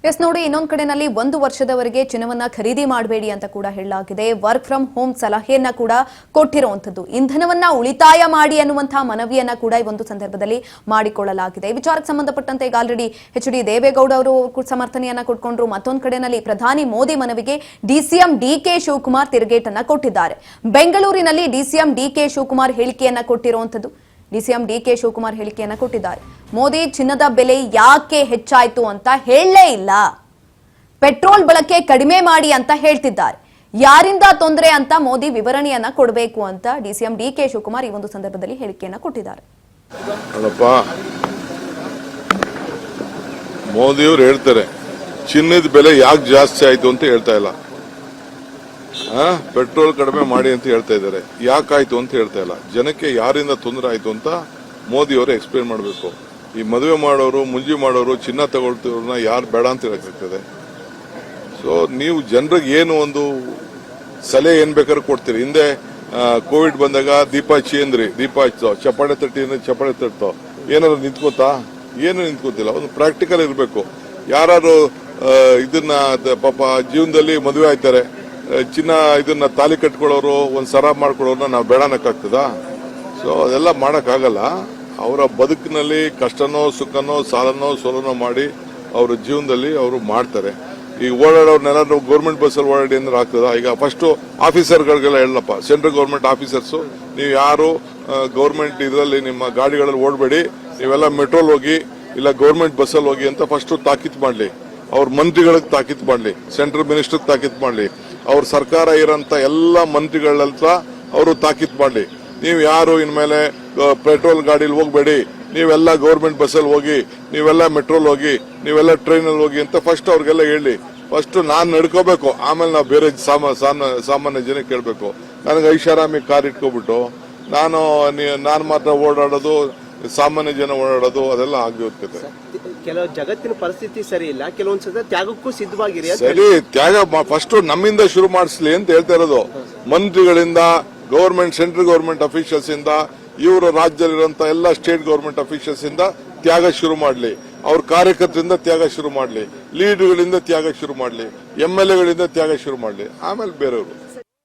S ನೋಡಿ, ಇನ್ನೊಂದು ಕಡೆನಲ್ಲಿ 1 ವರ್ಷದವರೆಗೆ ಚಿನ್ನವನ್ನ ಖರೀದಿ ಮಾಡಬೇಡಿ ಅಂತ ಕೂಡ ಹೇಳಲಾಗಿದೆ. ವರ್ಕ್ ಫ್ರಮ್ ಹೋಮ್ ಸಲಹೆಯನ್ನ ಕೂಡ ಕೊಟ್ಟಿರುವಂತದ್ದು. ಇಂಧನವನ್ನ ಉಳಿತಾಯ ಮಾಡಿ ಅನ್ನುವಂತಹ ಮನವಿಯನ್ನ ಕೂಡ ಈ ಒಂದು ಸಂದರ್ಭದಲ್ಲಿ ಮಾಡಿಕೊಳ್ಳಲಾಗಿದೆ. ಈ ವಿಚಾರಕ್ಕೆ ಸಂಬಂಧಪಟ್ಟಂತೆ ಈಗ ಆಲ್ರೆಡಿ ಎಚ್.ಡಿ. ದೇವೇಗೌಡ ಅವರು ಸಮರ್ಥನೆಯನ್ನ ಕೊಟ್ಕೊಂಡ್ರು. ಮತ್ತೊಂದು ಕಡೆನಲ್ಲಿ ಪ್ರಧಾನಿ ಮೋದಿ ಮನವಿಗೆ ಡಿಸಿಎಂ ಡಿ.ಕೆ. ಶಿವಕುಮಾರ್ ತಿರುಗೇಟನ್ನ ಕೊಟ್ಟಿದ್ದಾರೆ. ಬೆಂಗಳೂರಿನಲ್ಲಿ ಡಿಸಿಎಂ ಡಿ.ಕೆ. ಶಿವಕುಮಾರ್ ಹೇಳಿಕೆಯನ್ನ ಕೊಟ್ಟಿರುವಂತದ್ದು. ಡಿಸಿಎಂ ಡಿ.ಕೆ. ಶಿವಕುಮಾರ್ ಹೇಳಿಕೆಯನ್ನ ಕೊಟ್ಟಿದ್ದಾರೆ. ಮೋದಿ ಚಿನ್ನದ ಬೆಲೆ ಯಾಕೆ ಹೆಚ್ಚಾಯಿತು ಅಂತ ಹೇಳಲೇ ಇಲ್ಲ, ಪೆಟ್ರೋಲ್ ಬಳಕೆ ಕಡಿಮೆ ಮಾಡಿ ಅಂತ ಹೇಳ್ತಿದ್ದಾರೆ. ಯಾರಿಂದ ತೊಂದರೆ ಅಂತ ಮೋದಿ ವಿವರಣೆಯನ್ನ ಕೊಡಬೇಕು ಅಂತ ಡಿಸಿಎಂ ಡಿ.ಕೆ. ಶಿವಕುಮಾರ್ ಈ ಒಂದು ಸಂದರ್ಭದಲ್ಲಿ ಹೇಳಿಕೆಯನ್ನ ಕೊಟ್ಟಿದ್ದಾರೆ. ಮೋದಿಯವರು ಹೇಳ್ತಾರೆ ಚಿನ್ನದ ಬೆಲೆ ಯಾಕೆ ಜಾಸ್ತಿ ಆಯ್ತು ಅಂತ ಹೇಳ್ತಾ ಇಲ್ಲ, ಪೆಟ್ರೋಲ್ ಕಡಿಮೆ ಮಾಡಿ ಅಂತ ಹೇಳ್ತಾ ಇದ್ದಾರೆ. ಯಾಕಾಯ್ತು ಅಂತ ಹೇಳ್ತಾ ಇಲ್ಲ. ಜನಕ್ಕೆ ಯಾರಿಂದ ತೊಂದರೆ ಆಯ್ತು ಅಂತ ಮೋದಿ ಅವರು ಎಕ್ಸ್ಪ್ಲೇನ್ ಮಾಡಬೇಕು. ಈ ಮದುವೆ ಮಾಡೋರು, ಮುಂಜಿ ಮಾಡೋರು, ಚಿನ್ನ ತಗೊಳ್ತಿರೋರ್ನ ಯಾರು ಬೇಡ ಅಂತ ಹೇಳಕ್ಕಾಗ್ತದೆ? ಸೊ ನೀವು ಜನರಿಗೆ ಏನು ಒಂದು ಸಲಹೆ ಏನ್ ಬೇಕಾದ್ರೂ ಕೊಡ್ತೀರಿ. ಹಿಂದೆ ಕೋವಿಡ್ ಬಂದಾಗ ದೀಪ ಹಚ್ಚಿ ಅಂದ್ರಿ, ದೀಪ ಹಚ್ಚೋ, ಚಪ್ಪಾಳೆ ತಟ್ಟಿ ಅಂದ್ರೆ ಚಪ್ಪಾಳೆ ತಟ್ಟೋ, ಏನಾದ್ರು ನಿಂತ್ಕೋತಾ? ಏನು ನಿಂತ್ಕೋತಿಲ್ಲ. ಒಂದು ಪ್ರಾಕ್ಟಿಕಲ್ ಇರಬೇಕು. ಯಾರು ಇದನ್ನ ಪಾಪ ಜೀವನದಲ್ಲಿ ಮದುವೆ ಆಯ್ತಾರೆ, ಚಿನ್ನ ಇದನ್ನ ತಾಲಿ ಕಟ್ಕೊಳ್ಳೋರು, ಒಂದ್ ಸರ ಮಾಡ್ಕೊಳ್ಳೋರ್ನ ನಾವು ಬೇಡನಕ್ಕಾಗ್ತದ? ಸೊ ಅದೆಲ್ಲ ಮಾಡಕ್ಕಾಗಲ್ಲ. ಅವರ ಬದುಕಿನಲ್ಲಿ ಕಷ್ಟನೋ ಸುಖನೋ ಸಾಲನೋ ಸೋಲನೋ ಮಾಡಿ ಅವ್ರ ಜೀವನದಲ್ಲಿ ಅವರು ಮಾಡ್ತಾರೆ. ಈಗ ಓಡಾಡೋರ್ನೆಲ್ಲ ಗೌರ್ಮೆಂಟ್ ಬಸ್ಸಲ್ಲಿ ಓಡಾಡಿ ಅಂದ್ರೆ ಆಗ್ತದ? ಈಗ ಫಸ್ಟ್ ಆಫೀಸರ್ಗಳಿಗೆಲ್ಲ ಹೇಳಪ್ಪ, ಸೆಂಟ್ರಲ್ ಗೌರ್ಮೆಂಟ್ ಆಫೀಸರ್ಸು, ನೀವು ಯಾರು ಗೌರ್ಮೆಂಟ್ ಇದರಲ್ಲಿ ನಿಮ್ಮ ಗಾಡಿಗಳಲ್ಲಿ ಓಡಬೇಡಿ, ನೀವೆಲ್ಲ ಮೆಟ್ರೋಲ್ ಹೋಗಿ ಇಲ್ಲ ಗೌರ್ಮೆಂಟ್ ಬಸ್ಸಲ್ಲಿ ಹೋಗಿ ಅಂತ ಫಸ್ಟ್ ತಾಕೀತ್ ಮಾಡ್ಲಿ. ಅವ್ರ ಮಂತ್ರಿಗಳಿಗೆ ತಾಕೀತ್ ಮಾಡ್ಲಿ, ಸೆಂಟ್ರಲ್ ಮಿನಿಸ್ಟರ್ ತಾಕೀತ್ ಮಾಡ್ಲಿ, ಅವ್ರ ಸರ್ಕಾರ ಇರೋಂತ ಎಲ್ಲ ಮಂತ್ರಿಗಳಂತ ಅವರು ತಾಕೀತ್ ಮಾಡ್ಲಿ. ನೀವು ಯಾರು ಇನ್ಮೇಲೆ ಪೆಟ್ರೋಲ್ ಗಾಡಿಲಿ ಹೋಗ್ಬೇಡಿ, ನೀವೆಲ್ಲ ಗೌರ್ಮೆಂಟ್ ಬಸ್ಸಲ್ಲಿ ಹೋಗಿ, ನೀವೆಲ್ಲ ಮೆಟ್ರೋಲ್ ಹೋಗಿ, ನೀವೆಲ್ಲ ಟ್ರೈನಲ್ಲಿ ಹೋಗಿ ಅಂತ ಫಸ್ಟ್ ಅವ್ರಿಗೆಲ್ಲ ಹೇಳಿ. ಫಸ್ಟ್ ನಾನ್ ನಡ್ಕೋಬೇಕು, ಆಮೇಲೆ ನಾವು ಬೇರೆ ಸಾಮಾನ್ಯ ಜನ ಕೇಳಬೇಕು. ನನಗೆ ಐಷಾರಾಮಿ ಕಾರ್ ಇಟ್ಕೊಬಿಟ್ಟು ನಾನು ಮಾತ್ರ ಓಡಾಡೋದು, ಸಾಮಾನ್ಯ ಜನ ಓಡಾಡೋದು ಅದೆಲ್ಲ ಆಗಿ ಹೋಗ್ತದೆ. ಕೆಲವು ಜಗತ್ತಿನ ಪರಿಸ್ಥಿತಿ ಸರಿ ಇಲ್ಲ, ಕೆಲವೊಂದ್ಸಲ ತ್ಯಾಗಕ್ಕೂ ಸಿದ್ಧವಾಗಿರಿ. ಸರಿ, ತ್ಯಾಗ ಫಸ್ಟ್ ನಮ್ಮಿಂದ ಶುರು ಮಾಡಿಸ್ಲಿ ಅಂತ ಹೇಳ್ತಾ ಇರೋದು. ಮಂತ್ರಿಗಳಿಂದ, ಗೌರ್ಮೆಂಟ್, ಸೆಂಟ್ರಲ್ ಗೌರ್ಮೆಂಟ್ ಅಫಿಷಿಯಲ್ಸ್ ಇಂದ, ಇವರ ರಾಜ್ಯದಲ್ಲಿರುವಂತ ಎಲ್ಲ ಸ್ಟೇಟ್ ಗೌರ್ಮೆಂಟ್ ಅಫಿಷಿಯಲ್ಸ್ ಇಂದ ತ್ಯಾಗ ಶುರು ಮಾಡಲಿ. ಅವ್ರ ಕಾರ್ಯಕರ್ತರಿಂದ ತ್ಯಾಗ ಶುರು ಮಾಡಲಿ, ಲೀಡರ್ಗಳಿಂದ ತ್ಯಾಗ ಶುರು ಮಾಡಲಿ, MLA ಗಳಿಂದ ತ್ಯಾಗ ಶುರು ಮಾಡಲಿ, ಆಮೇಲೆ ಬೇರೆಯವರು.